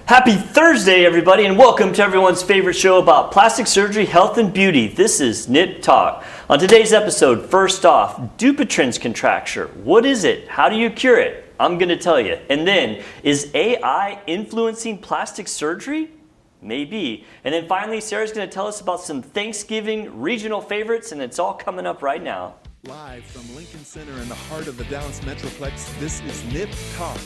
Happy Thursday, everybody, and welcome to everyone's favorite show about plastic surgery, health, and beauty. This is Nip Talk. On today's episode, first off, Dupuytren's contracture. What is it? How do you cure it? I'm going to tell you. And then, is AI influencing plastic surgery? Maybe. And then finally, Sarah's going to tell us about some Thanksgiving regional favorites, and it's all coming up right now. Live from Lincoln Center in the heart of the Dallas Metroplex, this is Nip Talk.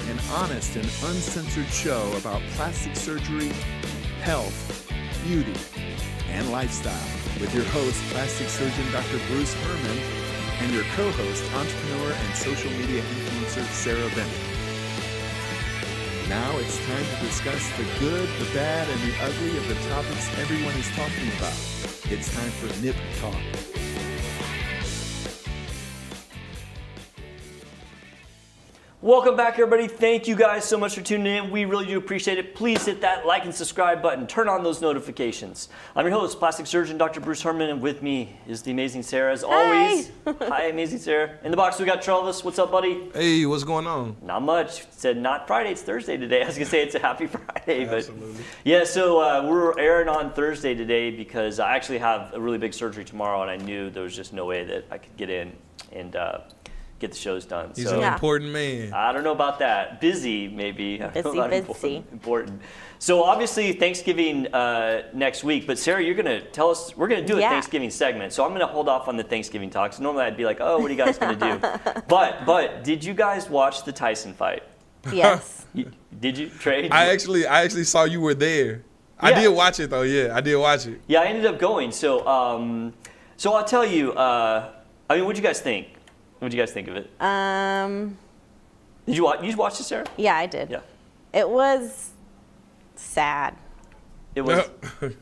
An honest and uncensored show about plastic surgery, health, beauty, and lifestyle with your host, plastic surgeon Dr. Bruce Hermann, and your co-host, entrepreneur and social media influencer Sarah Bennett. Now it's time to discuss the good, the bad, and the ugly of the topics everyone is talking about. It's time for Nip Talk. Welcome back, everybody. Thank you guys so much for tuning in. We really do appreciate it. Please hit that like and subscribe button. Turn on those notifications. I'm your host, plastic surgeon Dr. Bruce Hermann, and with me is the amazing Sarah, as always. Hi, amazing Sarah. In the box, we got Travis. What's up, buddy? Hey, what's going on? Not much. Said not Friday, it's Thursday today. I was going to say it's a happy Friday. But Absolutely. yeah, so we're airing on Thursday today because I actually have a really big surgery tomorrow, and I knew there was just no way that I could get in and get the shows done. He's so, an important man. I don't know about that. Busy, maybe. Busy. Important. So obviously Thanksgiving next week, but Sarah, you're going to tell us, we're going to do a Thanksgiving segment. So I'm going to hold off on the Thanksgiving talks. Normally I'd be like, oh, what are you guys going to do? But did you guys watch the Tyson fight? Yes. Did you, Trey? I actually saw you were there. I did watch it though. Yeah, I did watch it. Yeah, I ended up going. So I'll tell you. What'd you guys think? What'd you guys think of it? Did you watch this, Sarah? Yeah, I did. Yeah. It was sad. It was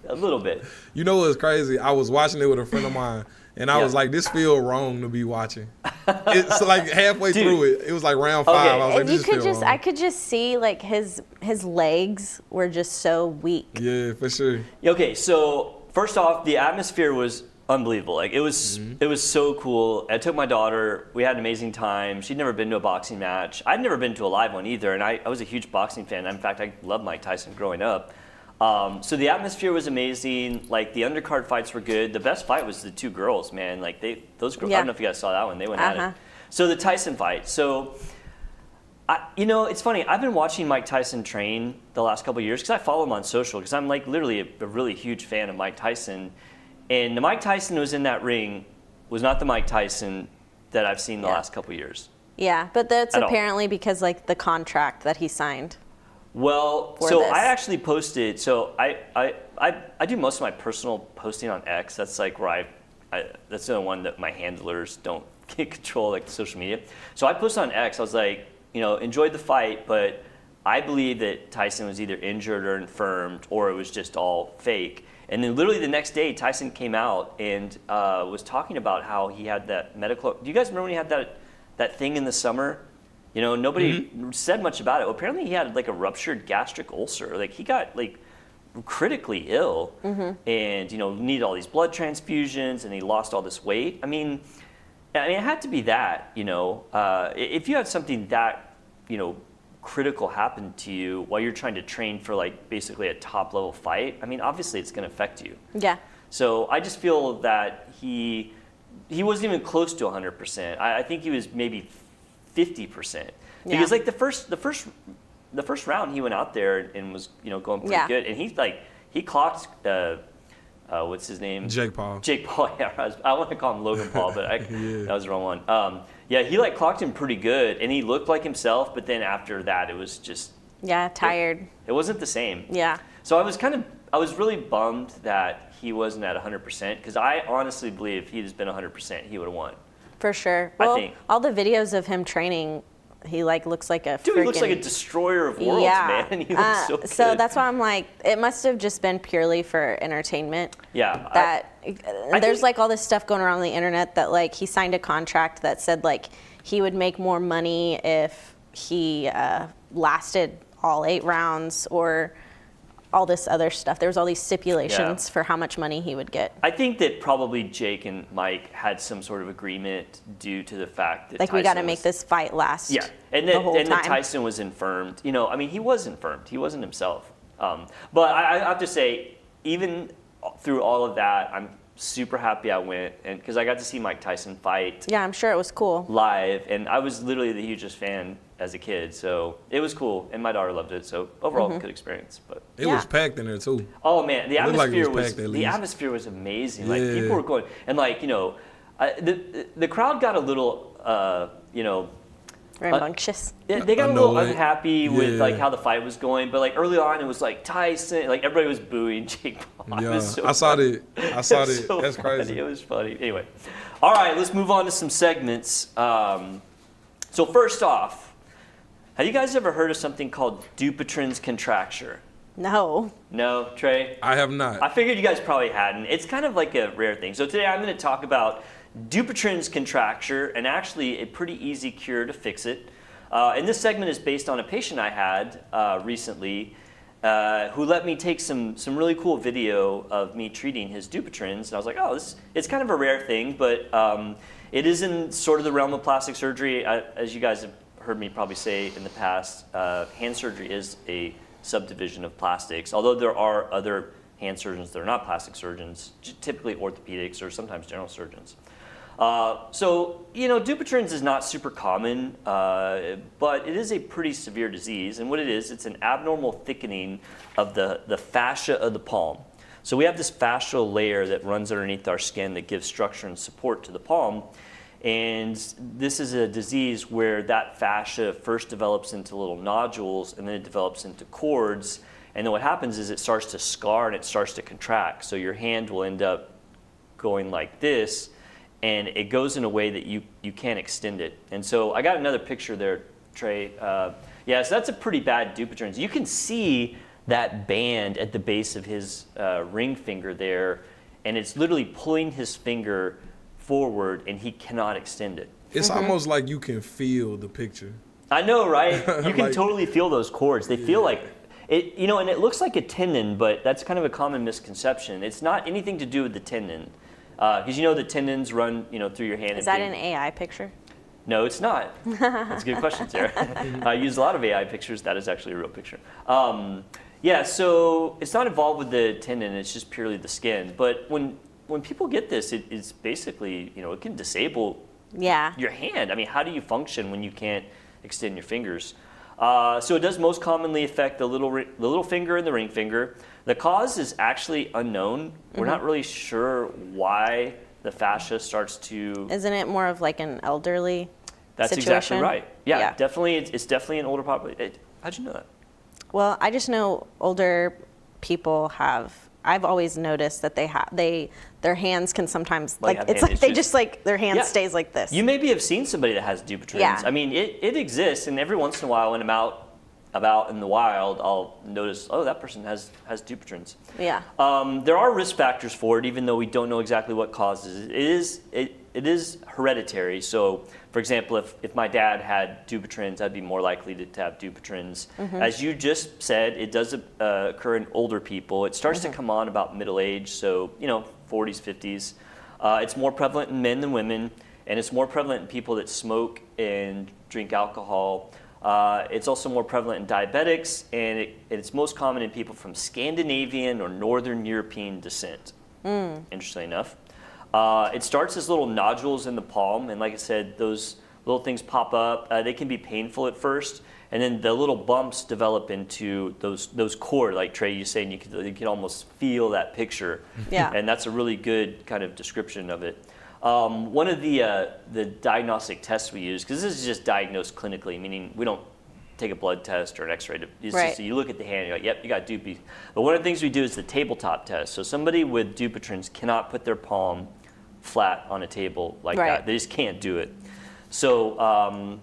a little bit. You know what's crazy? I was watching it with a friend of mine, and I was like, "This feels wrong to be watching." It's like halfway through it. It was like round 5. I was like, "This feels wrong." I could just see like his legs were just so weak. Yeah, for sure. Okay, so first off, the atmosphere was unbelievable. Like it was so cool. I took my daughter. We had an amazing time. She'd never been to a boxing match. I'd never been to a live one either, and I was a huge boxing fan. In fact, I loved Mike Tyson growing up. So the atmosphere was amazing. Like the undercard fights were good. The best fight was the two girls, man. Like those girls. I don't know if you guys saw that one. They went at it. So the Tyson fight. So it's funny. I've been watching Mike Tyson train the last couple of years because I follow him on social because I'm like literally a really huge fan of Mike Tyson. And the Mike Tyson who was in that ring was not the Mike Tyson that I've seen the last couple of years. Yeah, but that's apparently because like the contract that he signed. Well, so I actually posted. So I do most of my personal posting on X. That's like where that's the one that my handlers don't get control, like social media. So I posted on X. I was like, enjoyed the fight, but I believe that Tyson was either injured or infirmed, or it was just all fake. And then literally the next day, Tyson came out and was talking about how he had that medical. Do you guys remember when he had that thing in the summer? Nobody said much about it. Well, apparently he had like a ruptured gastric ulcer. Like he got like critically ill and, needed all these blood transfusions and he lost all this weight. I mean, it had to be that, if you had something that, critical happened to you while you're trying to train for like basically a top level fight, I mean, obviously it's going to affect you. Yeah. So I just feel that he wasn't even close to 100%. I think he was maybe 50%. Because like the first round he went out there and was going pretty good, and he clocked what's his name? Jake Paul. Yeah. I want to call him Logan Paul, but that was the wrong one. He like clocked him pretty good, and he looked like himself. But then after that, it was just tired. It wasn't the same. Yeah. So I was really bummed that he wasn't at 100% because I honestly believe if he'd just been 100%, he would have won. For sure. Well, I think all the videos of him training, he like looks like a dude. He looks like a destroyer of worlds, man. He looks so good. So that's why I'm like, it must have just been purely for entertainment. Yeah. There's like all this stuff going around on the internet that like he signed a contract that said like he would make more money if he lasted all 8 rounds, or all this other stuff. There was all these stipulations for how much money he would get. I think that probably Jake and Mike had some sort of agreement due to the fact that like, we got to make this fight last. Yeah, and then Tyson was infirmed. You know, I mean, he was infirmed. He wasn't himself. But I have to say, even through all of that, I'm super happy I went, and because I got to see Mike Tyson fight. Yeah, I'm sure it was cool. Live, and I was literally the hugest fan as a kid, so it was cool, and my daughter loved it. So overall, good experience. But it was packed in there too. Oh man, the atmosphere was the atmosphere was amazing. Like people were going, and like, you know, the crowd got a little, you know. Rambunctious. They got a little unhappy with like how the fight was going, but like early on it was like Tyson, like everybody was booing Jake Paul. Yeah, so I saw it. So That's funny. crazy. It was funny. Anyway, all right, let's move on to some segments. So first off, have you guys ever heard of something called Dupuytren's contracture? No. No, Trey? I have not. I figured you guys probably hadn't. It's kind of like a rare thing. So today I'm going to talk about Dupuytren's contracture, and actually a pretty easy cure to fix it. And this segment is based on a patient I had recently who let me take some really cool video of me treating his Dupuytren's. And I was like, oh, it's kind of a rare thing, but it is in sort of the realm of plastic surgery. As you guys have heard me probably say in the past, hand surgery is a subdivision of plastics, although there are other hand surgeons that are not plastic surgeons, typically orthopedics or sometimes general surgeons. So, you know, Dupuytren's is not super common, but it is a pretty severe disease. And what it is, it's an abnormal thickening of the fascia of the palm. So we have this fascial layer that runs underneath our skin that gives structure and support to the palm. And this is a disease where that fascia first develops into little nodules, and then it develops into cords. And then what happens is it starts to scar and it starts to contract. So your hand will end up going like this, and it goes in a way that you can't extend it. And so I got another picture there, Trey. Yeah, so that's a pretty bad Dupuytren's. You can see that band at the base of his ring finger there, and it's literally pulling his finger forward, and he cannot extend it. It's almost like you can feel the picture. I know, right? You can Like, totally feel those cords. They feel like it, you know, and it looks like a tendon, but that's kind of a common misconception. It's not anything to do with the tendon. Because you know the tendons run, you know, through your hand. Is that an AI picture? No, it's not. That's a good question, Sarah. I use a lot of AI pictures. That is actually a real picture. Yeah, so it's not involved with the tendon. It's just purely the skin. But when people get this, it's basically, you know, it can disable your hand. I mean, how do you function when you can't extend your fingers? So it does most commonly affect the little finger and the ring finger. The cause is actually unknown. We're not really sure why the fascia starts to... Isn't it more of like an elderly That's situation? exactly right. Yeah, definitely. It's definitely an older population. How'd you know that? Well, I just know older people have... I've always noticed that their hands can sometimes it's like they just like their hand stays like this. You maybe have seen somebody that has Dupuytren's. Yeah. I mean, it exists, and every once in a while when I'm out in the wild, I'll notice, oh, that person has Dupuytren's. Yeah. There are risk factors for it, even though we don't know exactly what causes it. It is hereditary. So, for example, if my dad had Dupuytren's, I'd be more likely to have Dupuytren's. As you just said, it does occur in older people. It starts to come on about middle age, so, you know, 40s, 50s. It's more prevalent in men than women, and it's more prevalent in people that smoke and drink alcohol. It's also more prevalent in diabetics, and it's most common in people from Scandinavian or Northern European descent, interestingly enough. It starts as little nodules in the palm, and like I said, those little things pop up. They can be painful at first, and then the little bumps develop into those cords, like Trey, you saying you can almost feel that picture. Yeah. And that's a really good kind of description of it. One of the diagnostic tests we use, because this is just diagnosed clinically, meaning we don't take a blood test or an x-ray. It's just, you look at the hand, you're like, yep, you got Dupuytren's. But one of the things we do is the tabletop test. So somebody with Dupuytren's cannot put their palm flat on a table like that. They just can't do it. So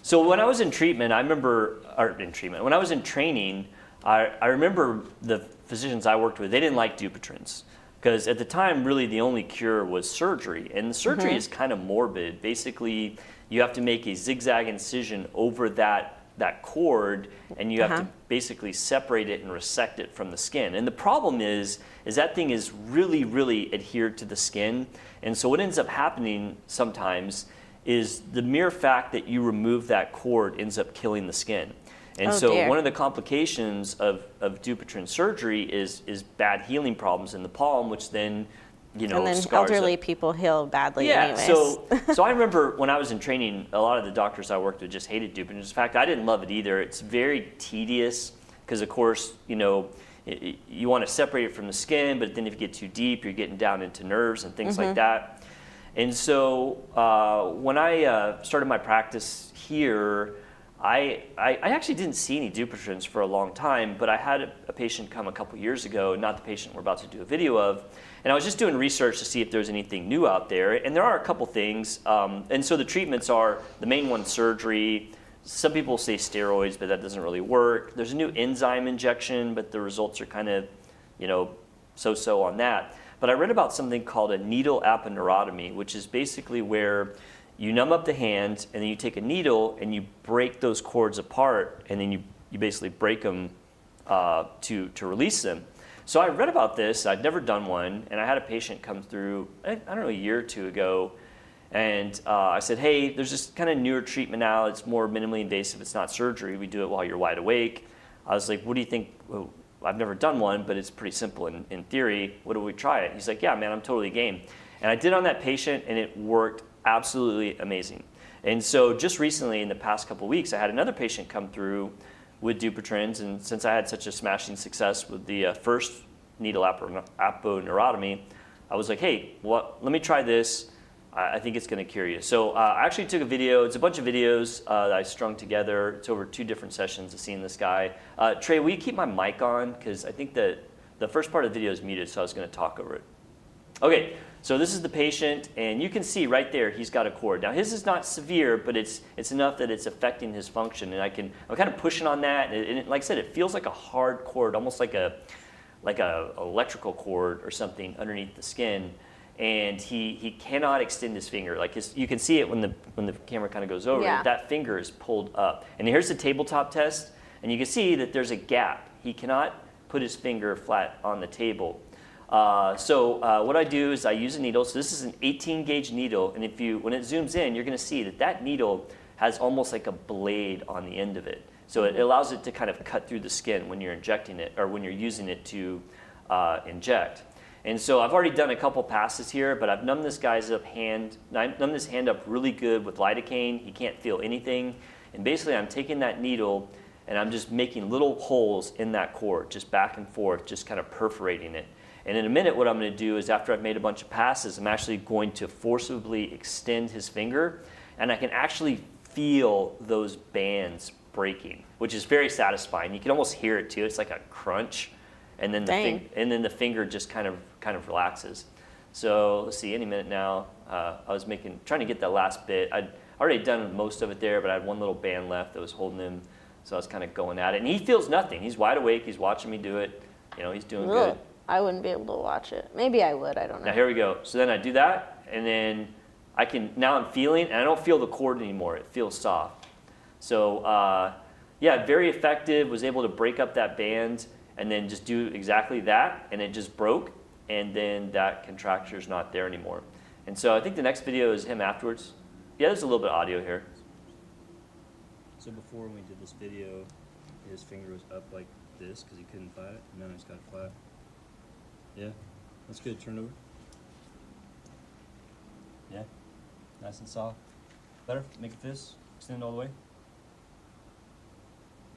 so when I was in treatment, when I was in training, I remember the physicians I worked with, they didn't like Dupuytren's. Because at the time, really, the only cure was surgery. And the surgery is kind of morbid. Basically, you have to make a zigzag incision over that that cord, and you have to basically separate it and resect it from the skin. And the problem is that thing is really, really adhered to the skin. And so what ends up happening sometimes is the mere fact that you remove that cord ends up killing the skin. And one of the complications of Dupuytren surgery is bad healing problems in the palm, which then, you know, and then scars elderly up. people heal badly Yeah, anyways. so I remember when I was in training, a lot of the doctors I worked with just hated Dupuytren. In fact, I didn't love it either. It's very tedious because, of course, you know, you want to separate it from the skin, but then if you get too deep, you're getting down into nerves and things like that. And so when I started my practice here, I actually didn't see any Dupuytrens for a long time, but I had a patient come a couple years ago, not the patient we're about to do a video of, and I was just doing research to see if there's anything new out there, and there are a couple things. And so the treatments are, the main one, surgery. Some people say steroids, but that doesn't really work. There's a new enzyme injection, but the results are kind of, you know, so-so on that. But I read about something called a needle aponeurotomy, which is basically where you numb up the hand, and then you take a needle and you break those cords apart, and then you basically break them to release them. So I read about this. I'd never done one, and I had a patient come through, I don't know, a year or two ago, and I said, hey, there's this kind of newer treatment now. It's more minimally invasive. It's not surgery. We do it while you're wide awake. I was like, what do you think? Well, I've never done one, but it's pretty simple in theory. What do we try it? He's like, yeah, man, I'm totally game. And I did on that patient, and it worked absolutely amazing. And so just recently, in the past couple of weeks, I had another patient come through with Dupuytren's, and since I had such a smashing success with the first needle aponeurotomy, I was like, hey, let me try this. I think it's going to cure you. So I actually took a video. It's a bunch of videos that I strung together. It's over 2 different sessions of seeing this guy. Trey, will you keep my mic on? Because I think that the first part of the video is muted, so I was going to talk over it. Okay, so this is the patient, and you can see right there he's got a cord. Now his is not severe, but it's enough that it's affecting his function, and I'm kind of pushing on that, and like I said, it feels like a hard cord, almost like a electrical cord or something underneath the skin. And he cannot extend his finger. Like you can see it when the camera kind of goes over. Yeah. That finger is pulled up. And here's the tabletop test, and you can see that there's a gap. He cannot put his finger flat on the table. So what I do is I use a needle. So this is an 18 gauge needle, and when it zooms in, you're going to see that needle has almost like a blade on the end of it. So it allows it to kind of cut through the skin when you're injecting it, or when you're using it to inject. And so I've already done a couple passes here, but I've numbed this hand up really good with lidocaine. He can't feel anything. And basically I'm taking that needle and I'm just making little holes in that cord, just back and forth, just kind of perforating it. And in a minute, what I'm going to do is, after I've made a bunch of passes, I'm actually going to forcibly extend his finger, and I can actually feel those bands breaking, which is very satisfying. You can almost hear it too. It's like a crunch. And then the finger just kind of relaxes. So let's see, any minute now. I was trying to get that last bit. I'd already done most of it there, but I had one little band left that was holding him. So I was kind of going at it, and he feels nothing. He's wide awake. He's watching me do it. You know, he's doing good. I wouldn't be able to watch it. Maybe I would. I don't know. Now here we go. So then I do that, and then now I'm feeling, and I don't feel the cord anymore. It feels soft. So yeah, very effective. Was able to break up that band. And then just do exactly that, and it just broke, and then that contracture is not there anymore. And so I think the next video is him afterwards. Yeah, there's a little bit of audio here. So before when we did this video, his finger was up like this because he couldn't flat it. Now he's got it flat. Yeah, that's good. Turn it over. Yeah, nice and soft. Better? Make it this. Extend it all the way.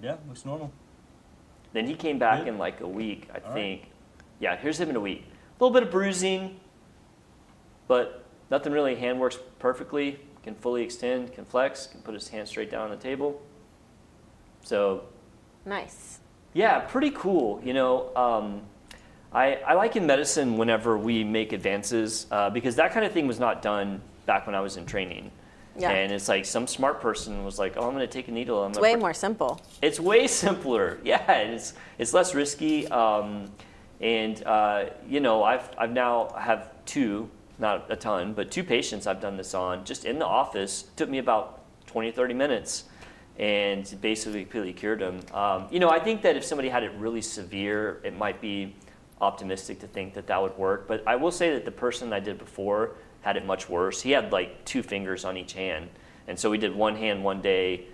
Yeah, looks normal. Then he came back in like a week, I think. Right. Yeah, here's him in a week. A little bit of bruising, but nothing really. Hand works perfectly, can fully extend, can flex, can put his hand straight down on the table. So. Nice. Yeah, pretty cool. You know, I like in medicine whenever we make advances, because that kind of thing was not done back when I was in training. Yeah. And it's like some smart person was like, oh, I'm going to take a needle. It's way more simple. It's way simpler. Yeah, it's less risky. You know, I've now have 2, not a ton, but 2 patients I've done this on just in the office. It took me about 20, 30 minutes. and basically completely cured him. You know, I think that if somebody had it really severe, it might be optimistic to think that that would work. But I will say that the person I did before had it much worse. He had like 2 fingers on each hand. And so we did one hand one day,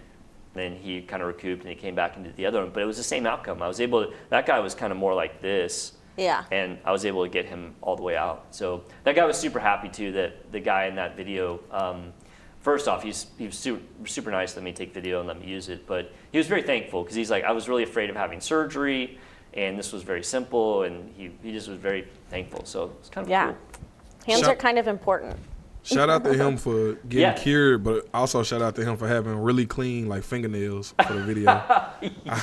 then he kind of recouped and he came back into the other one. But it was the same outcome. I was able to, that guy was kind of more like this. Yeah. And I was able to get him all the way out. So that guy was super happy too, that the guy in that video, first off, he was super nice, let me take video and let me use it. But he was very thankful because he's like, I was really afraid of having surgery and this was very simple, and he just was very thankful. So it's kind of cool. Hands are kind of important. Shout out to him for getting cured, but also shout out to him for having really clean like fingernails for the video.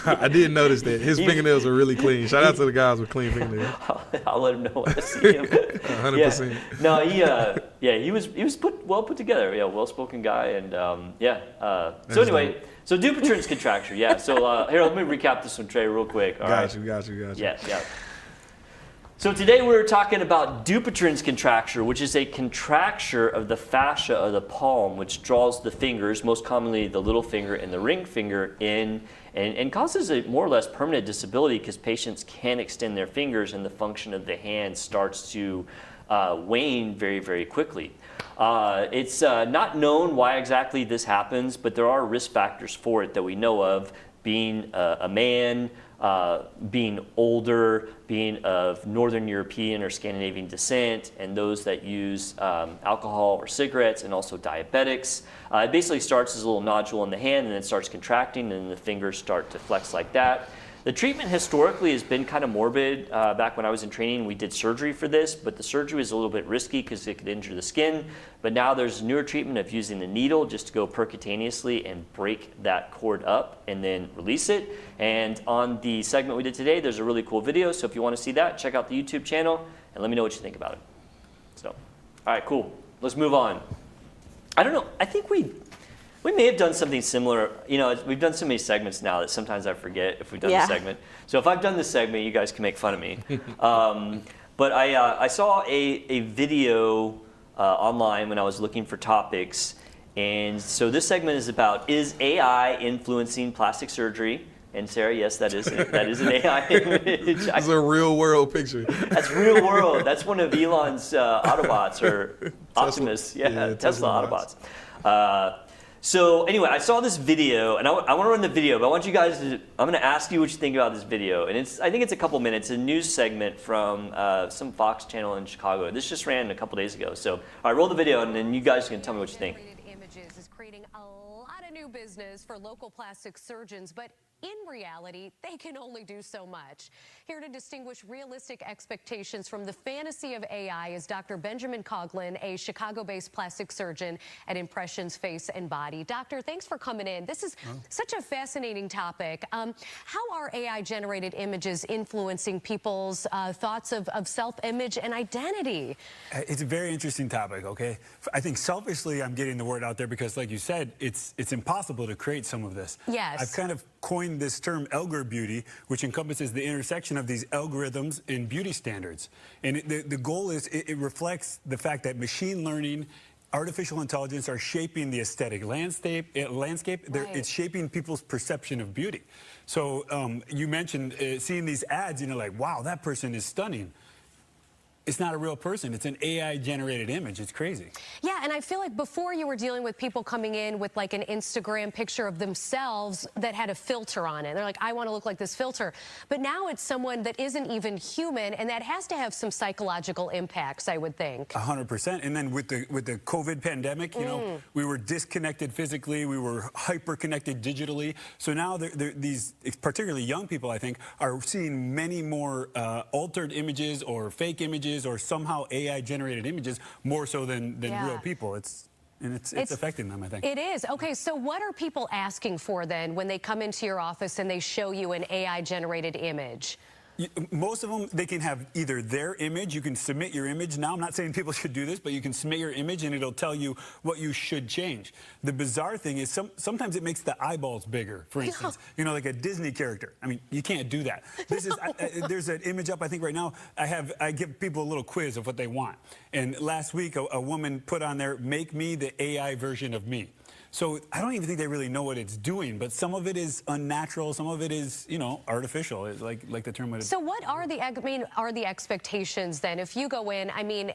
I did notice that his fingernails are really clean. Shout out to the guys with clean fingernails. I'll let him know when I see him. 100%. Yeah. No, he was well put together. Yeah, well-spoken guy, and so anyway, dope. So Dupuytren's contracture. Yeah. So here, let me recap this one, Trey, real quick. All right. Got you. Yeah. So today we're talking about Dupuytren's contracture, which is a contracture of the fascia of the palm, which draws the fingers, most commonly the little finger and the ring finger, in and causes a more or less permanent disability because patients can't extend their fingers and the function of the hand starts to wane very, very quickly. It's not known why exactly this happens, but there are risk factors for it that we know of, being a man, being older, being of Northern European or Scandinavian descent, and those that use alcohol or cigarettes, and also diabetics. It basically starts as a little nodule in the hand and then starts contracting, and the fingers start to flex like that. The treatment historically has been kind of morbid. Back when I was in training, we did surgery for this, but the surgery was a little bit risky because it could injure the skin. But now there's newer treatment of using the needle just to go percutaneously and break that cord up and then release it. And on the segment we did today, there's a really cool video. So if you want to see that, check out the YouTube channel and let me know what you think about it. So, all right, cool. Let's move on. I don't know. I think we may have done something similar. You know, we've done so many segments now that sometimes I forget if we've done the segment. So if I've done this segment, you guys can make fun of me. But I saw a video online when I was looking for topics. And so this segment is about, is AI influencing plastic surgery? And Sarah, yes, that is an AI image. It's a real world picture. That's real world. That's one of Elon's Autobots, or Optimus. Tesla Autobots. So anyway, I saw this video, and I want to run the video, but I want you guys to, I'm going to ask you what you think about this video. And I think it's a couple minutes, a news segment from some Fox channel in Chicago. This just ran a couple days ago. So, all right, roll the video, and then you guys can tell me what you think. Images is creating a lot of new business for local plastic surgeons, but in reality, they can only do so much. Here to distinguish realistic expectations from the fantasy of AI is Dr. Benjamin Coughlin, a Chicago-based plastic surgeon at Impressions Face and Body. Doctor, thanks for coming in. This is such a fascinating topic. How are AI-generated images influencing people's thoughts of self-image and identity? It's a very interesting topic, okay? I think selfishly, I'm getting the word out there because, like you said, it's impossible to create some of this. Yes. I've kind of coined this term algor beauty, which encompasses the intersection of these algorithms and beauty standards. And the goal is it reflects the fact that machine learning, artificial intelligence are shaping the aesthetic landscape. It's shaping people's perception of beauty. So you mentioned seeing these ads, and you're like, wow, that person is stunning. It's not a real person. It's an AI-generated image. It's crazy. Yeah, and I feel like before you were dealing with people coming in with like an Instagram picture of themselves that had a filter on it. They're like, I want to look like this filter. But now it's someone that isn't even human, and that has to have some psychological impacts, I would think. 100%. And then with the COVID pandemic, you know, we were disconnected physically. We were hyper-connected digitally. So now these, particularly young people, I think, are seeing many more altered images or fake images or somehow AI-generated images more so than real people. It's affecting them, I think. It is. Okay, so what are people asking for then when they come into your office and they show you an AI-generated image? Most of them, they can have either their image. You can submit your image. Now, I'm not saying people should do this, but you can submit your image and it'll tell you what you should change. The bizarre thing is sometimes it makes the eyeballs bigger, for instance. You know, like a Disney character. I mean, you can't do that. This is there's an image up, I think, right now. I give people a little quiz of what they want. And last week, a woman put on there, make me the AI version of me. So I don't even think they really know what it's doing, but some of it is unnatural, some of it is, you know, artificial, it's like the term would. So what are the expectations then? If you go in, I mean,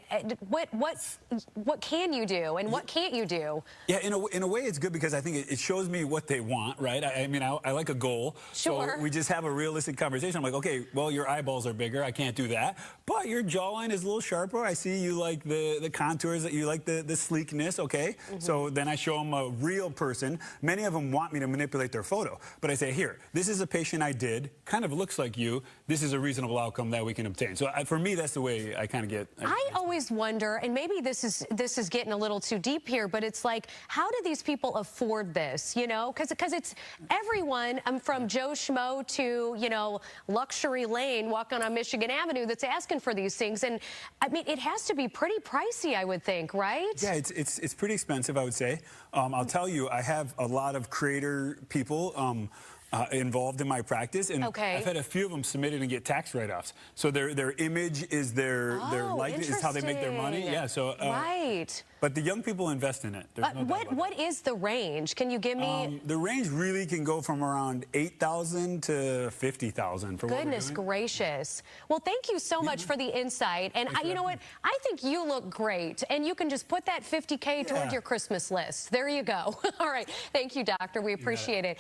what can you do and what can't you do? Yeah, in a way it's good because I think it shows me what they want, right? I mean, I like a goal. Sure. So we just have a realistic conversation. I'm like, okay, well, your eyeballs are bigger, I can't do that, but your jawline is a little sharper. I see you like the contours, that you like the sleekness, okay? So then I show them a real person. Many of them want me to manipulate their photo, but I say, here, this is a patient I did, kind of looks like you, this is a reasonable outcome that we can obtain. So for me, that's the way I kind of get. I always wonder, and maybe this is getting a little too deep here, but it's like, how do these people afford this, you know? Because it's everyone from Joe Schmo to, you know, Luxury Lane walking on Michigan Avenue that's asking for these things. And I mean, it has to be pretty pricey, I would think, right? Yeah, it's pretty expensive, I would say. I'll tell you, I have a lot of creator people involved in my practice, and I've had a few of them submitted and get tax write-offs. So their image is their likeness is how they make their money. Yeah, so right. But the young people invest in it. But what is the range? Can you give me? The range really can go from around 8,000 to 50,000 for Goodness gracious. Well, thank you so much for the insight. And you know what? I think you look great, and you can just put that 50K toward your Christmas list. There you go. All right. Thank you, doctor. We appreciate it.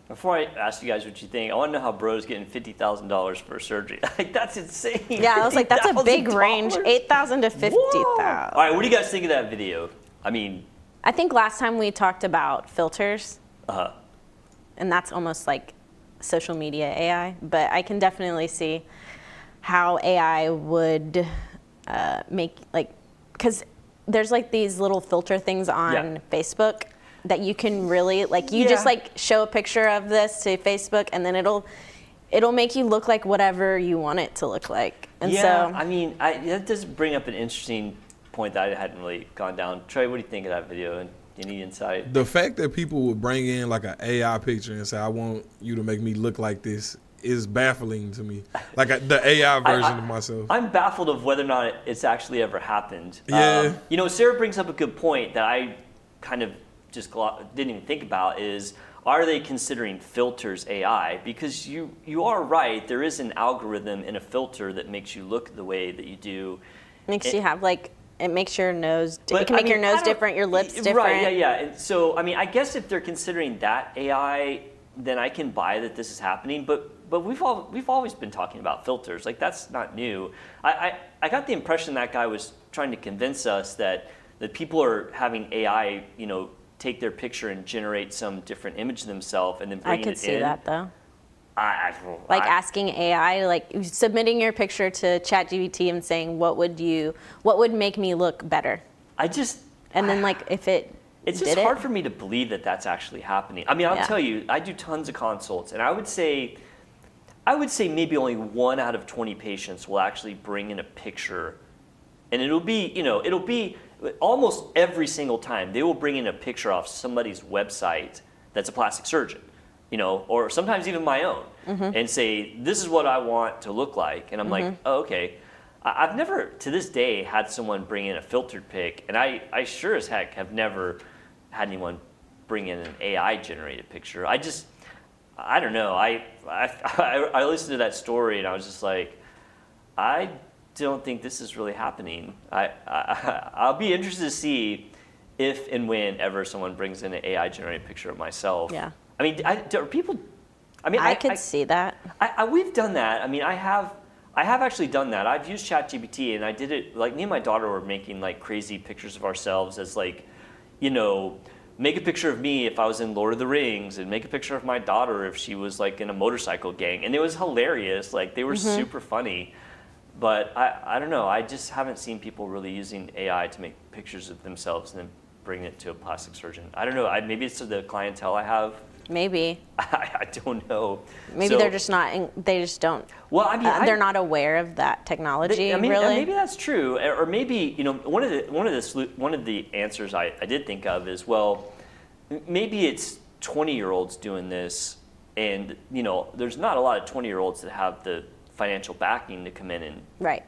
Before I ask you guys what you think, I want to know how bro's getting $50,000 for surgery. Like, that's insane. Yeah, I was like, that's a big range, 8,000 to 50,000. All right, what do you guys think of that video? I mean, I think last time we talked about filters, and that's almost like social media AI, but I can definitely see how AI would make, like, because there's like these little filter things on Facebook that you can really, like, you just like show a picture of this to Facebook, and then it'll make you look like whatever you want it to look like. And so, I mean, that does bring up an interesting point that I hadn't really gone down. Trey, what do you think of that video? And any insight? The fact that people would bring in like an AI picture and say, I want you to make me look like this, is baffling to me. Like the AI version of myself. I'm baffled of whether or not it's actually ever happened. Yeah. You know, Sarah brings up a good point that I kind of just didn't even think about is, are they considering filters AI? Because you are right, there is an algorithm in a filter that makes you look the way that you do. Makes you have like, it makes your nose, it can make your nose different, your lips different. Right, yeah. And so, I mean, I guess if they're considering that AI, then I can buy that this is happening, but we've always been talking about filters. Like, that's not new. I got the impression that guy was trying to convince us that people are having AI, you know, take their picture and generate some different image of themselves and then bring it in. I could see that though. Like asking AI, like submitting your picture to ChatGPT and saying, what would make me look better? And then like if it's just hard for me to believe that that's actually happening. I mean, I'll tell you, I do tons of consults, and I would say maybe only 1 out of 20 patients will actually bring in a picture, and it'll be almost every single time they will bring in a picture off somebody's website that's a plastic surgeon, you know, or sometimes even my own, and say, this is what I want to look like. And I'm like, oh, okay. I've never, to this day, had someone bring in a filtered pic, and I sure as heck have never had anyone bring in an AI-generated picture. I don't know. I listened to that story, and I was just like, I don't think this is really happening. I'll be interested to see if and when ever someone brings in an AI-generated picture of myself. Yeah. I mean, are people? I mean, I could see that. We've done that. I mean, I have actually done that. I've used ChatGPT, and I did it. Like, me and my daughter were making like crazy pictures of ourselves as like, you know, make a picture of me if I was in Lord of the Rings, and make a picture of my daughter if she was like in a motorcycle gang, and it was hilarious. Like, they were super funny. But I don't know. I just haven't seen people really using AI to make pictures of themselves and then bring it to a plastic surgeon. I don't know. Maybe it's to the clientele I have. Maybe. I don't know. Maybe they're just not. They just don't. Well, I mean, they're not aware of that technology. I mean, really. Maybe that's true. Or maybe, you know, one of the answers I did think of is, well, maybe it's 20-year-olds doing this, and you know, there's not a lot of 20-year-olds that have the financial backing to come in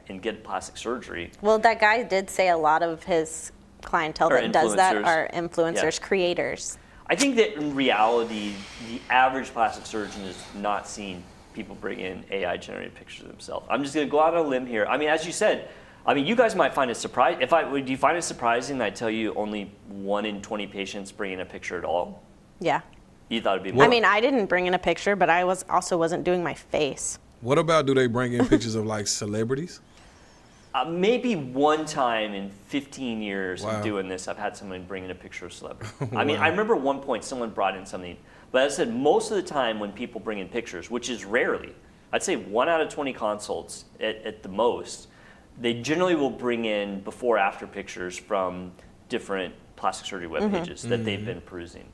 and get plastic surgery. Well, that guy did say a lot of his clientele Or that does that influencers. are influencers, Yeah. creators. I think that in reality, the average plastic surgeon is not seeing people bring in AI-generated pictures of themselves. I'm just going to go out on a limb here. I mean, as you said, I mean, you guys might find it surprising. Do you find it surprising that I tell you only 1 in 20 patients bring in a picture at all? Yeah. You thought it'd be more? I mean, I didn't bring in a picture, but I wasn't doing my face. What about, do they bring in pictures of like celebrities? Maybe one time in 15 years Wow. of doing this, I've had someone bring in a picture of celebrity. I mean, I remember one point someone brought in something, but as I said, most of the time when people bring in pictures, which is rarely, I'd say 1 out of 20 consults at the most, they generally will bring in before-after pictures from different plastic surgery web pages that they've been perusing.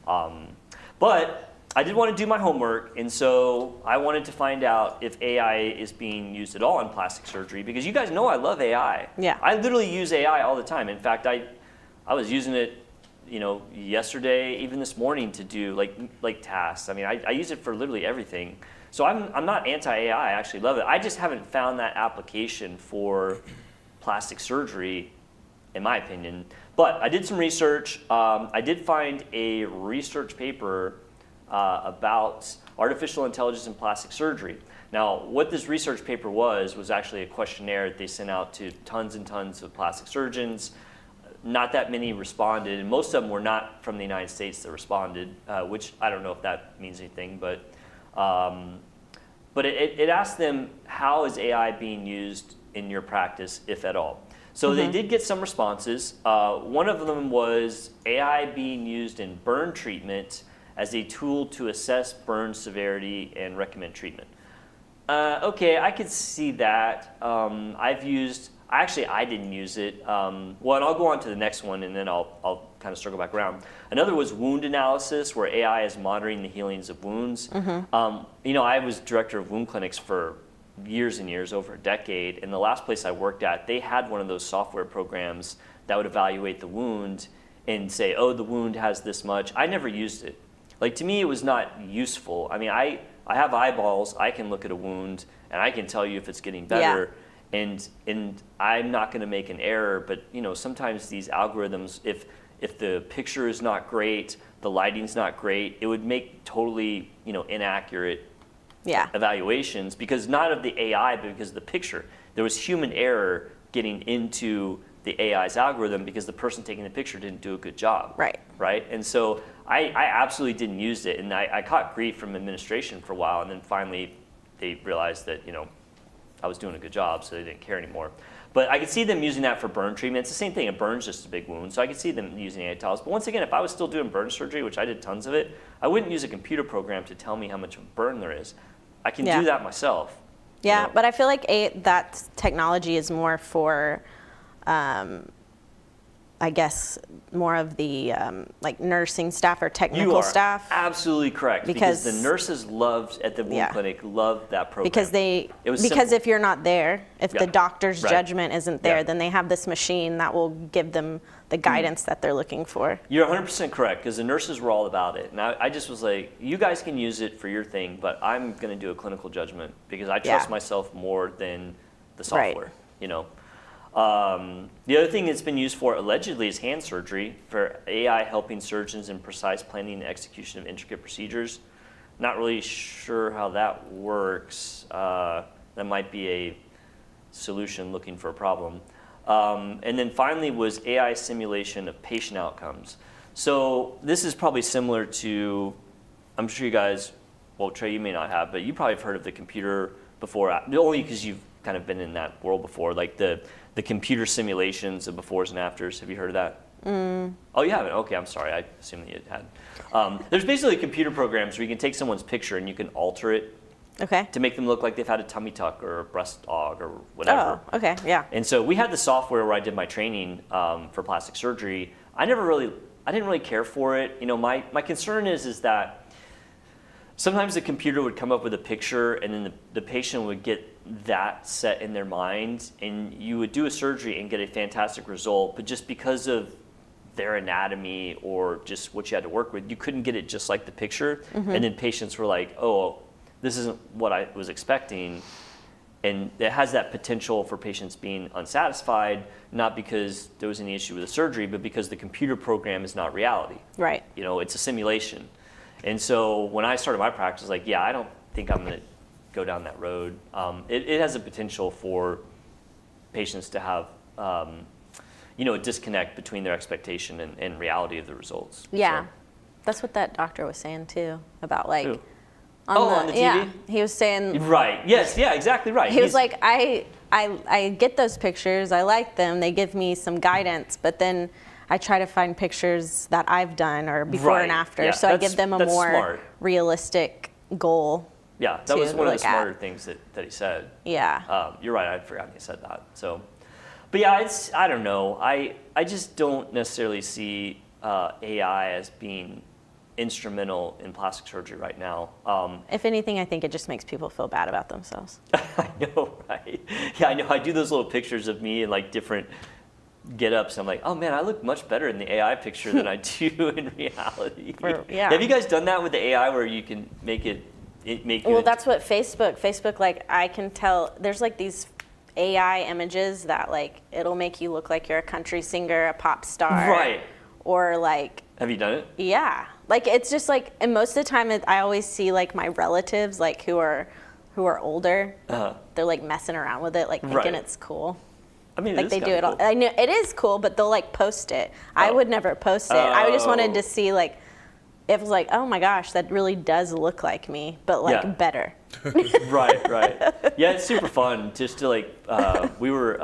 But I did want to do my homework, and so I wanted to find out if AI is being used at all in plastic surgery, because you guys know I love AI. Yeah. I literally use AI all the time. In fact, I was using it, yesterday, even this morning, to do like tasks. I mean, I use it for literally everything. So I'm not anti-AI. I actually love it. I just haven't found that application for plastic surgery, in my opinion. But I did some research. I did find a research paper about artificial intelligence in plastic surgery. Now, what this research paper was actually a questionnaire that they sent out to tons and tons of plastic surgeons. Not that many responded, and most of them were not from the United States that responded, which I don't know if that means anything, but it asked them, how is AI being used in your practice, if at all? So they did get some responses. One of them was AI being used in burn treatment as a tool to assess burn severity and recommend treatment. Okay, I could see that. I didn't use it. And I'll go on to the next one, and then I'll kind of circle back around. Another was wound analysis, where AI is monitoring the healings of wounds. I was director of wound clinics for years and years, over a decade, and the last place I worked at, they had one of those software programs that would evaluate the wound and say, oh, the wound has this much. I never used it. Like, to me, it was not useful. I mean, I have eyeballs. I can look at a wound, and I can tell you if it's getting better. Yeah. And I'm not going to make an error, but sometimes these algorithms, if the picture is not great, the lighting's not great, it would make totally inaccurate evaluations, because not of the AI, but because of the picture. There was human error getting into the AI's algorithm because the person taking the picture didn't do a good job. Right. And so I absolutely didn't use it, and I caught grief from administration for a while, and then finally they realized that I was doing a good job, so they didn't care anymore. But I could see them using that for burn treatment. It's the same thing. A burn's just a big wound, so I could see them using AI tools. But once again, if I was still doing burn surgery, which I did tons of it, I wouldn't use a computer program to tell me how much of a burn there is. I can do that myself. Yeah, but I feel like that technology is more for, I guess, more of the like nursing staff or technical staff. You are absolutely correct, because the nurses at the wound clinic loved that program. Because if you're not there, if the doctor's judgment isn't there, then they have this machine that will give them the guidance that they're looking for. You're 100% correct, because the nurses were all about it. And I just was like, you guys can use it for your thing, but I'm going to do a clinical judgment because I trust myself more than the software. The other thing it's been used for allegedly is hand surgery, for AI helping surgeons in precise planning and execution of intricate procedures. Not really sure how that works. That might be a solution looking for a problem. And then finally was AI simulation of patient outcomes. So this is probably similar to, I'm sure you guys, well, Trey, you may not have, but you probably have heard of the computer before, only because you've kind of been in that world before, like the computer simulations of befores and afters. Have you heard of that? Oh, you haven't? Okay, I'm sorry. I assumed that you had. There's basically computer programs where you can take someone's picture and you can alter it to make them look like they've had a tummy tuck or a breast aug or whatever. Oh, okay, yeah. And so we had the software where I did my training for plastic surgery. I didn't really care for it. My concern is that sometimes the computer would come up with a picture, and then the patient would get that set in their mind, and you would do a surgery and get a fantastic result, but just because of their anatomy or just what you had to work with, you couldn't get it just like the picture. And then patients were like, oh, this isn't what I was expecting. And it has that potential for patients being unsatisfied, not because there was any issue with the surgery, but because the computer program is not reality. Right. You know, it's a simulation. And so when I started my practice, like, yeah, I don't think I'm going to go down that road. It has a potential for patients to have, you know, a disconnect between their expectation and reality of the results. Yeah. So. That's what that doctor was saying too, about like, Who? On the TV? Yeah, he was saying. Right. Yes. Yeah. Exactly. Right. He was like, I get those pictures. I like them. They give me some guidance. But then I try to find pictures that I've done or before and after. Yeah, so I give them a more smart. Realistic goal. Yeah. That was one of the smarter at. things that he said. Yeah. You're right. I'd forgotten he said that. So, but yeah, I don't know. I just don't necessarily see AI as being instrumental in plastic surgery right now. If anything, I think it just makes people feel bad about themselves. I know, right? Yeah, I know. I do those little pictures of me in like different get-ups. I'm like, oh man, I look much better in the AI picture than I do in reality. Yeah. Have you guys done that with the AI where you can make it make you? Well, that's what Facebook, like, I can tell, there's like these AI images that like, it'll make you look like you're a country singer, a pop star. Right. Or like. Have you done it? Yeah. Like, it's just like, and most of the time I always see like my relatives, like who are older, they're like messing around with it, like thinking it's cool. I mean, like they do it all. cool. I know it is cool, but they'll like post it. I would never post it. I just wanted to see like, it was like, oh my gosh, that really does look like me, but like better. Right. Yeah, it's super fun just to like, we were,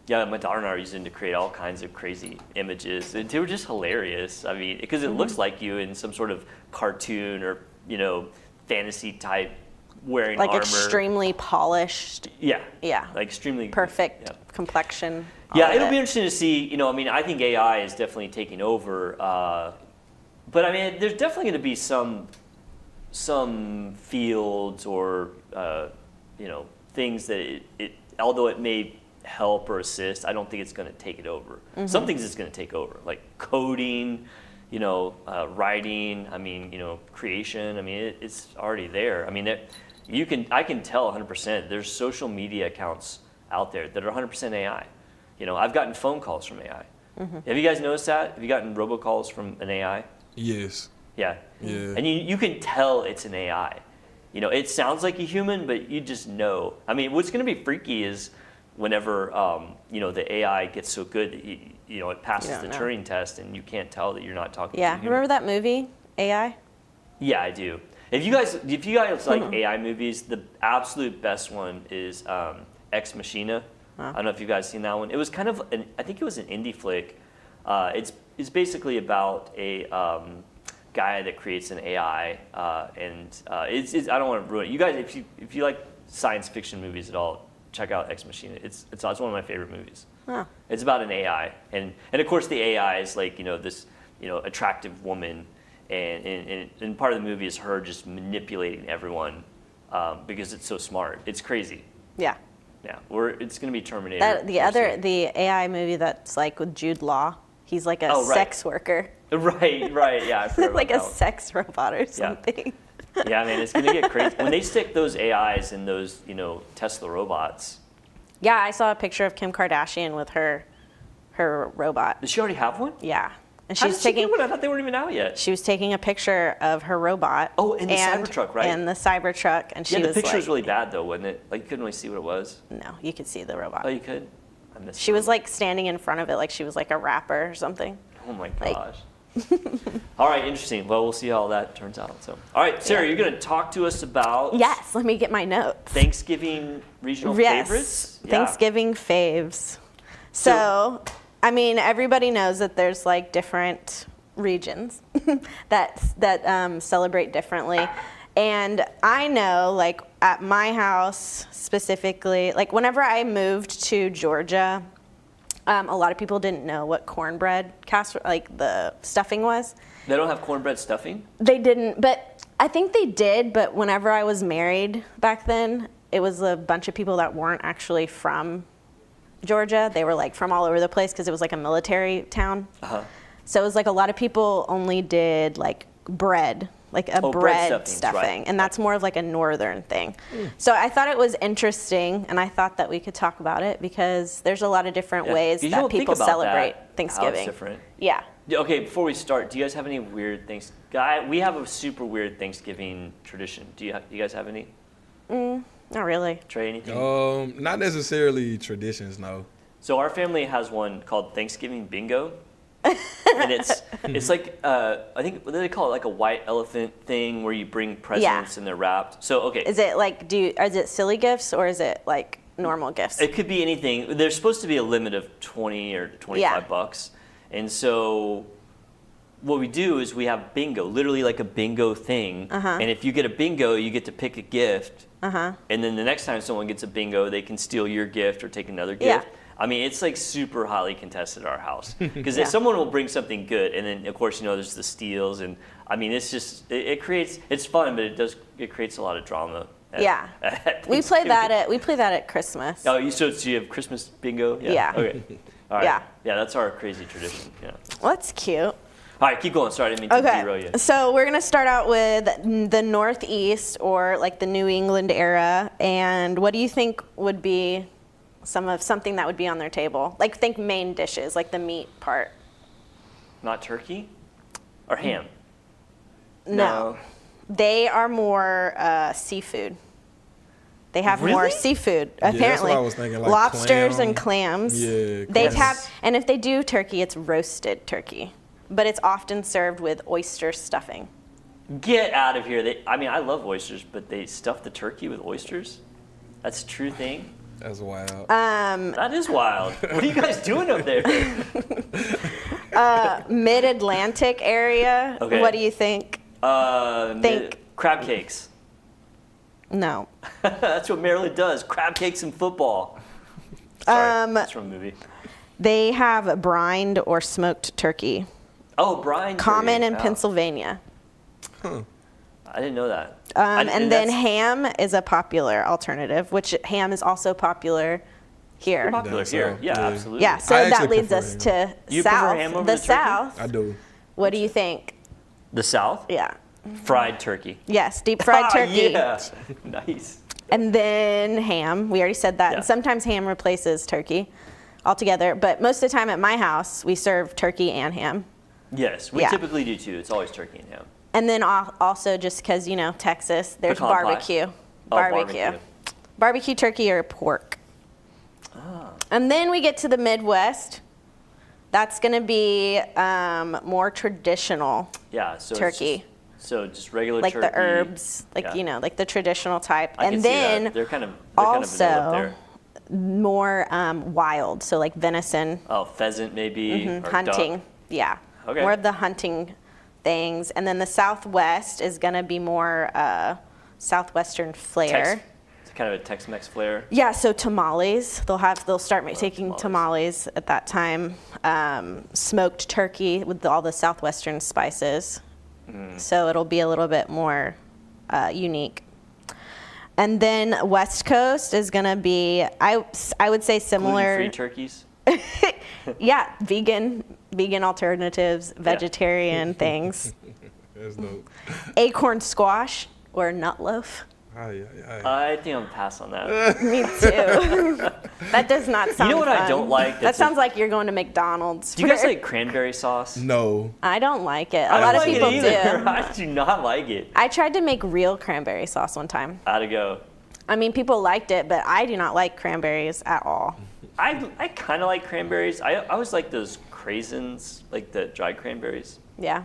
my daughter and I are using to create all kinds of crazy images. And they were just hilarious. I mean, because it looks like you in some sort of cartoon or, you know, fantasy type wearing like armor. extremely polished. Yeah. Yeah. Like extremely perfect complexion. Yeah, it'll be interesting to see. You know, I mean, I think AI is definitely taking over. But I mean, there's definitely going to be some fields or you know, things that it although it may help or assist, I don't think it's going to take it over. Some things it's going to take over, like coding, you know, writing. I mean, you know, creation. I mean, it's already there. I mean, I can tell 100%. There's social media accounts out there that are 100% AI. You know, I've gotten phone calls from AI. Have you guys noticed that? Have you gotten robocalls from an AI? Yes. Yeah. And you can tell it's an AI. You know, it sounds like a human, but you just know. I mean, what's going to be freaky is whenever you know, the AI gets so good that you know, it passes the Turing test and you can't tell that you're not talking to a human. Remember that movie AI? Yeah, I do. If you guys like AI movies, the absolute best one is Ex Machina. I don't know if you guys seen that one. It was kind of I think it was an indie flick. It's basically about a guy that creates an AI, and it's I don't want to ruin it. You guys, if you like science fiction movies at all, check out Ex Machina. It's one of my favorite movies. It's about an AI, and of course the AI is like, you know, this, you know, attractive woman, and part of the movie is her just manipulating everyone because it's so smart. It's crazy. Yeah. Yeah, it's going to be Terminator. The AI movie that's like with Jude Law, he's like a sex worker. Right, yeah. I forgot like about a sex robot or something. Yeah, man, it's going to get crazy. When they stick those AIs in those, you know, Tesla robots. Yeah, I saw a picture of Kim Kardashian with her robot. Does she already have one? Yeah. And How did she get one? I thought they weren't even out yet. She was taking a picture of her robot. Oh, in the Cybertruck, right? In the Cybertruck, and she was the picture like, was really bad though, wasn't it? Like you couldn't really see what it was. No, you could see the robot. Oh, you could? I missed She was like standing in front of it like she was like a rapper or something. Oh my gosh. All right, interesting. Well, we'll see how that turns out. So, all right, Sarah, you're going to talk to us about Yes, let me get my notes. Thanksgiving regional favorites. Yeah. Thanksgiving faves. So, I mean, everybody knows that there's like different regions that celebrate differently. And I know, like at my house specifically, like whenever I moved to Georgia, a lot of people didn't know what cornbread casserole, like the stuffing was. They don't have cornbread stuffing? They didn't, but I think they did. But whenever I was married back then, it was a bunch of people that weren't actually from Georgia. They were like from all over the place because it was like a military town. So it was like a lot of people only did like bread like a bread bread stuffings, stuffing, right. and that's more of like a northern thing. So I thought it was interesting, and I thought that we could talk about it because there's a lot of different ways You that don't think people about celebrate that, Thanksgiving. How it's different. Yeah. Okay, before we start, do you guys have any weird things? We have a super weird Thanksgiving tradition. Do you guys have any? Not really. Trey, anything? Not necessarily traditions, no. So our family has one called Thanksgiving Bingo. And it's like I think what do they call it, like a white elephant thing where you bring presents and they're wrapped. So okay. Is it like is it silly gifts or is it like normal gifts? It could be anything. There's supposed to be a limit of 20 or 25 bucks. And so what we do is we have bingo, literally like a bingo thing. And if you get a bingo, you get to pick a gift. And then the next time someone gets a bingo, they can steal your gift or take another gift. I mean, it's like super highly contested at our house because if someone will bring something good, and then of course there's the steals, and I mean it's just it's fun, but it creates a lot of drama. At we play that at Christmas. Oh, you have Christmas bingo? Yeah. Okay. All right. Yeah, that's our crazy tradition. Yeah. Well, that's cute. All right, keep going. Sorry, I didn't mean to derail you. So we're gonna start out with the Northeast or like the New England era, and what do you think would be something that would be on their table? Like think main dishes, like the meat part. Not turkey? Or ham? No. They are more seafood. They have more seafood, apparently. That's what I was thinking, like lobsters and clams. Yeah, They have, and if they do turkey, it's roasted turkey. But it's often served with oyster stuffing. Get out of here. I love oysters, but they stuff the turkey with oysters? That's a true thing? That's wild. That is wild. What are you guys doing up there? Mid-Atlantic area. Okay. What do you think? Crab cakes. No. That's what Maryland does. Crab cakes and football. Sorry, that's from a movie. They have brined or smoked turkey. Oh, brined turkey. Common in Pennsylvania. Huh. I didn't know that. And then ham is a popular alternative, which ham is also popular here. Popular here. Yeah, absolutely. Yeah, so that leads us to You prefer ham over the the turkey? South. I do. What do you think? The South? Yeah. Fried turkey. Yes, deep fried turkey. Yeah. Nice. And then ham. We already said that. Yeah. And sometimes ham replaces turkey altogether. But most of the time at my house, we serve turkey and ham. Yes, we typically do too. It's always turkey and ham. And then also just because, Texas, there's Pecan pie. barbecue. Oh, Barbecue. Barbecue turkey or pork. And then we get to the Midwest. That's going to be more traditional turkey. Just regular like turkey. The herbs, like the traditional type. I and can see then that. They're kind of vanilla up there. More wild, so like venison. Oh, pheasant maybe. Or hunting. duck. Yeah. Okay. More of the hunting things. And then the Southwest is going to be more Southwestern flair. It's kind of a Tex-Mex flair. Yeah, so tamales. They'll start taking tamales at that time. Smoked turkey with all the Southwestern spices. So it'll be a little bit more unique. And then West Coast is going to be, I would say similar. Gluten-free turkeys? Yeah, vegan alternatives, vegetarian things. That's dope. Acorn squash or nut loaf. I think I'm pass on that. Me too. That does not sound. You know what fun. I don't like? That sounds like you're going to McDonald's. Do you guys like cranberry sauce? No. I don't like it. A lot of people do. I do not like it. I tried to make real cranberry sauce one time. How'd it go? I mean, people liked it, but I do not like cranberries at all. I kind of like cranberries. I always like those craisins, like the dried cranberries. Yeah.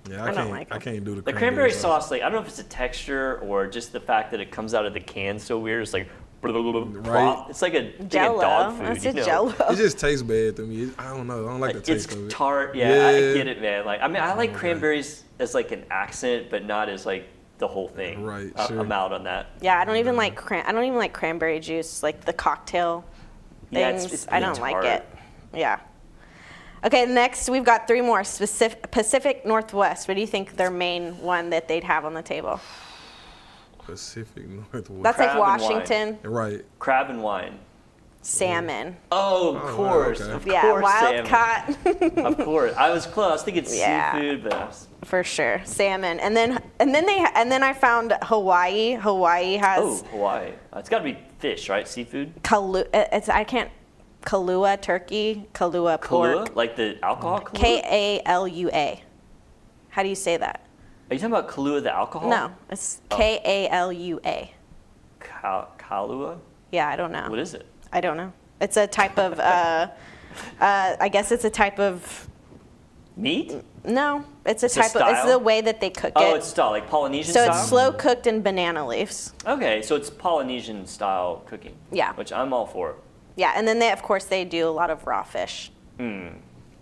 Yeah, I can't do the cranberry sauce. Like I don't know if it's a texture or just the fact that it comes out of the can so weird. It's like, right. It's like a Jello. dog food. That's Jello. It just tastes bad to me. I don't know. I don't like the taste of it. It's tart. Yeah, I get it, man. Like I like cranberries as like an accent, but not as like the whole thing. Right. Sure. I'm out on that. Yeah, I don't even like cranberry juice, like the cocktail things. It's I don't tart. like it. Yeah. Okay, next we've got three more. Pacific Northwest. What do you think their main one that they'd have on the table? Pacific Northwest. That's Crab like and Washington. Right. Crab and wine. salmon. Oh, of course. okay. Of Yeah, course, wild salmon. caught. Of course. I was close. I was thinking Yeah. seafood, but I was, For sure, salmon, and then I found Hawaii. Hawaii has Hawaii. It's got to be fish, right? Seafood. Kahlua turkey, Kahlua pork. Kahlua? Like the alcohol Kahlua? Kalua. How do you say that? Are you talking about Kahlua, the alcohol? No, it's Kalua. Kahlua? Yeah, I don't know. What is it? I don't know. It's a type of. I guess it's a type of. Meat? No, it's a It's a type of. It's style? the way that they cook it. Oh, it's style, like Polynesian so style? it's slow cooked in banana leaves. Okay, so it's Polynesian style cooking. Yeah. Which I'm all for, Yeah, and then of course they do a lot of raw fish. of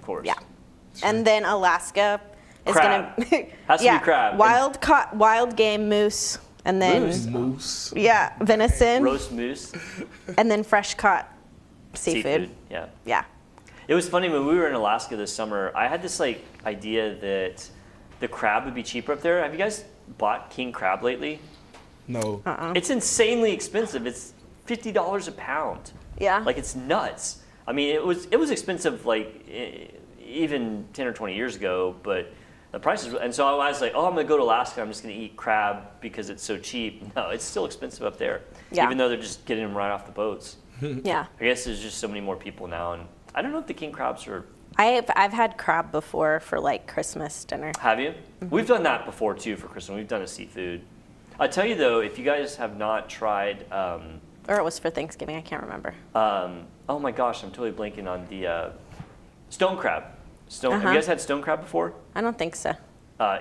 course. Yeah, and then Alaska is Crab. gonna. Has to be crab. Wild game moose, and then Moose. yeah, venison, Roast moose. and then fresh caught seafood. Yeah. Yeah. It was funny when we were in Alaska this summer. I had this like idea that the crab would be cheaper up there. Have you guys bought king crab lately? No. It's insanely expensive. It's $50 a pound. Yeah. Like it's nuts. I mean, it was expensive like even 10 or 20 years ago, but the prices. And so I was like, oh, I'm gonna go to Alaska. I'm just gonna eat crab because it's so cheap. No, it's still expensive up there. Yeah. Even though they're just getting them right off the boats. Yeah. I guess there's just so many more people now, and I don't know if the king crabs are. I've had crab before for like Christmas dinner. Have you? We've done that before too for Christmas. We've done a seafood. I tell you though, if you guys have not tried, Or it was for Thanksgiving. I can't remember. oh my gosh, I'm totally blanking on the stone crab. Have you guys had stone crab before? I don't think so.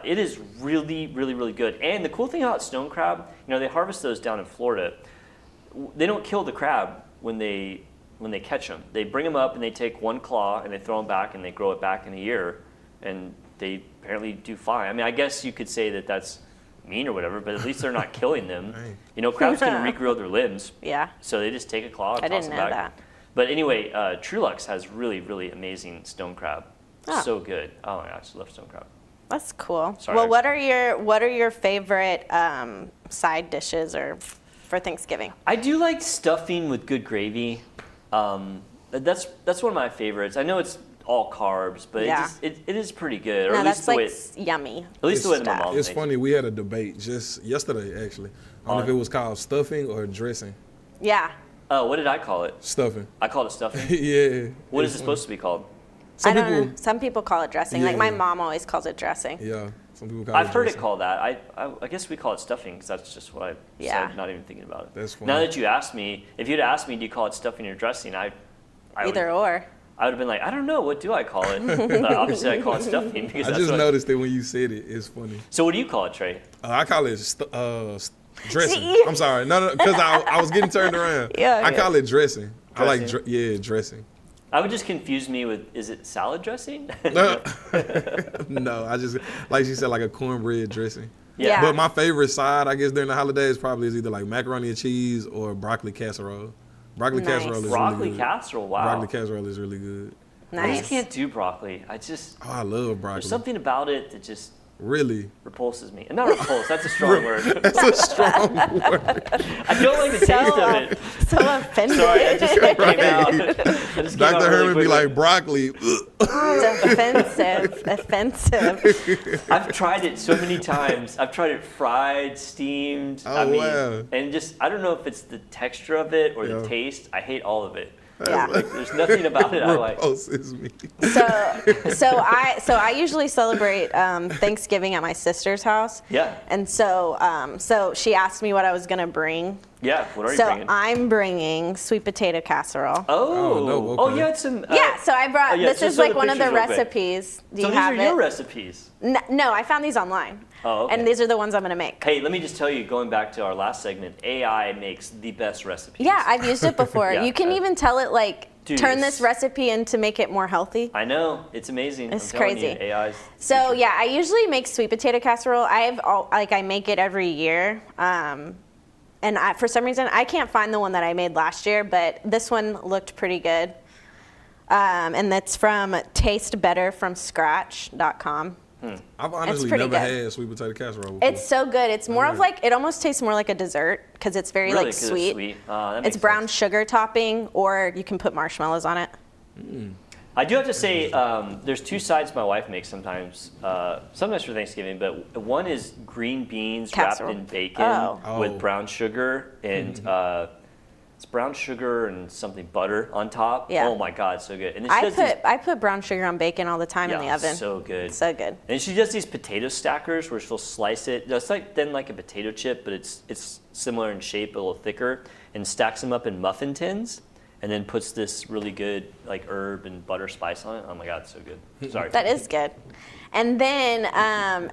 It is really, really, really good. And the cool thing about stone crab, they harvest those down in Florida. They don't kill the crab when they catch them. They bring them up and they take one claw and they throw them back and they grow it back in a year, and they apparently do fine. I mean, I guess you could say that that's mean or whatever, but at least they're not killing them. Crabs can regrow their limbs. Yeah. So they just take a claw and I toss didn't it know back. that. But anyway, Trulux has really, really amazing stone crab. Oh. So good. Oh my gosh, I love stone crab. That's cool. Sorry, Well, what are your favorite side dishes or for Thanksgiving? I do like stuffing with good gravy. That's one of my favorites. I know it's all carbs, but Yeah. it is pretty good. Or No, at least that's the like way, yummy. at least the way that my stuff. mom It's makes funny. We had a debate just yesterday, actually. I don't know if it was called stuffing or dressing. Yeah. Oh, what did I call it? Stuffing. I called it stuffing. Yeah. What is it supposed to be called? Some I don't people. know. Some people call it dressing. Like my Yeah. mom always calls it dressing. Yeah. Some people call I've it heard it dressing. called that. I guess we call it stuffing because that's just what I Yeah. said, not even thinking about it. That's Now funny. that you asked me, if you'd asked me, do you call it stuffing or dressing, I Either or. I would have been like, I don't know, what do I call it? But obviously I call it stuffing because I that's just what. noticed it when you said it. It's funny. So what do you call it, Trey? I call it dressing. See? I'm sorry. No, because I was getting turned around. Yeah, I yeah. call it dressing. I like, Dressing? dressing. I would just confuse me with, is it salad dressing? No, I just, like she said, like a cornbread dressing. Yeah. But my favorite side, I guess, during the holidays probably is either like macaroni and cheese or broccoli casserole. Broccoli Nice. casserole is Broccoli really good. casserole, wow. Broccoli casserole is really good. I just Nice. can't do broccoli. I just, Oh, I love broccoli. there's something about it that just Really? repulses me. Not repulse, that's a strong word. That's a strong word. I don't like the taste of it. So offended. Sorry, I just came out. I just came out Dr. really Herman be quickly. like, broccoli. It's offensive. Offensive. I've tried it so many times. I've tried it fried, steamed. Oh, wow. And just, I don't know if it's the texture of it or the Yeah. taste. I hate all of it. Yeah. There's nothing about it I like. Repulses me. So I usually celebrate Thanksgiving at my sister's house. Yeah. And so she asked me what I was gonna bring. Yeah, what are you So bringing? I'm bringing sweet potato casserole. Oh, no, okay. yeah, it's some. Yeah, so I brought. yeah, this just is show like the one of the pictures real quick. recipes. Do So you these have are it? your recipes. No, I found these online. Oh, okay. And these are the ones I'm gonna make. Hey, let me just tell you, going back to our last segment, AI makes the best recipes. Yeah, I've used it before. Yeah, You can even tell it like Dude, turn it's- this recipe and to make it more healthy. I know, it's amazing. It's I'm telling crazy. You, AI's. So yeah, I usually make sweet potato casserole. I make it every year. And for some reason, I can't find the one that I made last year, but this one looked pretty good. And that's from tastebetterfromscratch.com. I've honestly pretty never good. had sweet potato casserole before. It's so good. It's more of like, it almost tastes more like a dessert because it's very Really? like 'Cause sweet. It's sweet. That makes It's brown sense. sugar topping, or you can put marshmallows on it. I do have to say, there's two sides my wife makes sometimes. Sometimes for Thanksgiving, but one is green beans Casserole. wrapped in bacon Oh. with brown sugar and it's brown sugar and something butter on top. Yeah. Oh my God, so good. And then she does these, I put brown sugar on bacon all the time in the oven. so good. So good. And she does these potato stackers where she'll slice it. It's like a potato chip, but it's similar in shape, a little thicker, and stacks them up in muffin tins, and then puts this really good like herb and butter spice on it. Oh my God, so good. Sorry. That is good. And then,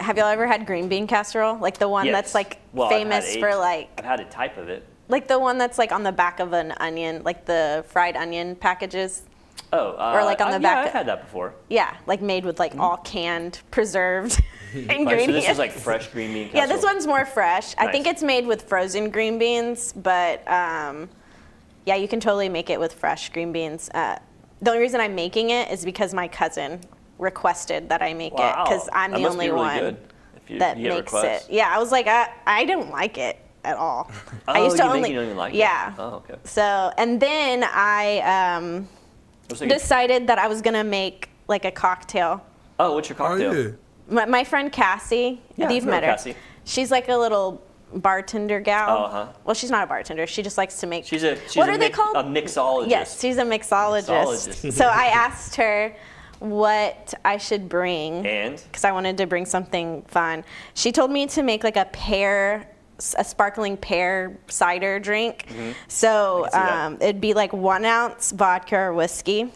have y'all ever had green bean casserole? Like the one Yes. that's like Well, I've had famous for like, I've had a type of it. like the one that's like on the back of an onion, like the fried onion packages. Oh, Or like on the back Yeah, I've of- had that before. Yeah, like made with like all canned, preserved ingredients. Right, so this is like fresh green bean casserole. Yeah, this one's more fresh. I think Nice. it's made with frozen green beans, but yeah, you can totally make it with fresh green beans. The only reason I'm making it is because my cousin requested that I make it because I'm That the must only be really one good if you that get makes requests. it. Yeah, I was like, I don't like it at all. Oh, I used to you only, make it, you don't even like it? yeah. Oh, okay. So, and then I Looks like decided that I was gonna make like a cocktail. oh, what's your Oh cocktail? yeah. My friend Cassie, Yeah, you've I know met her. Cassie. She's like a little bartender gal. Oh, uh-huh. Well, she's not a bartender. She just likes to make. She's a what are they A called? mixologist. Yes, she's a mixologist. Mixologist. So I asked her what I should bring And because I wanted to bring something fun. She told me to make like a sparkling pear cider drink. So I can see that. it'd be like 1 ounce vodka or whiskey.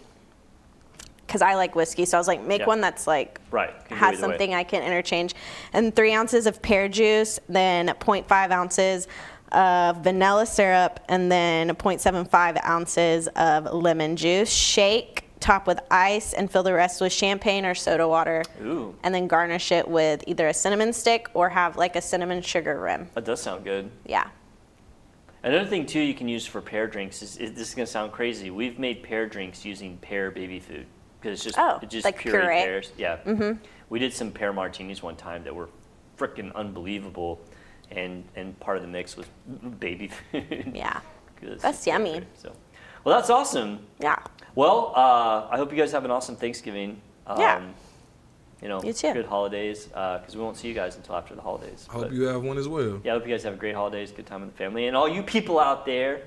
Because I like whiskey, so I was like, make Yeah. one that's like right, can go has either way. something I can interchange. And 3 ounces of pear juice, then 0.5 ounces of vanilla syrup, and then 0.75 ounces of lemon juice. Shake, top with ice, and fill the rest with champagne or soda water. Ooh. And then garnish it with either a cinnamon stick or have like a cinnamon sugar rim. That does sound good. Yeah. Another thing too you can use for pear drinks is this is gonna sound crazy. We've made pear drinks using pear baby food because it's just like pureed puree? pears. Yeah. Mm-hmm. We did some pear martinis one time that were freaking unbelievable, and part of the mix was baby food. Yeah. 'Cause it's That's just pear yummy. food, so, well, that's awesome. Yeah. Well, I hope you guys have an awesome Thanksgiving. Yeah. You know, You too. good holidays, because we won't see you guys until after the holidays. I hope But, you have one as well. yeah, I hope you guys have great holidays, good time with the family. And all you people out there,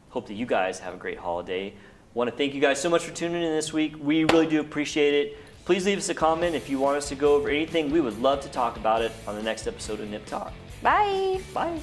hope that you guys have a great holiday. Want to thank you guys so much for tuning in this week. We really do appreciate it. Please leave us a comment if you want us to go over anything. We would love to talk about it on the next episode of Nip Talk. Bye. Bye.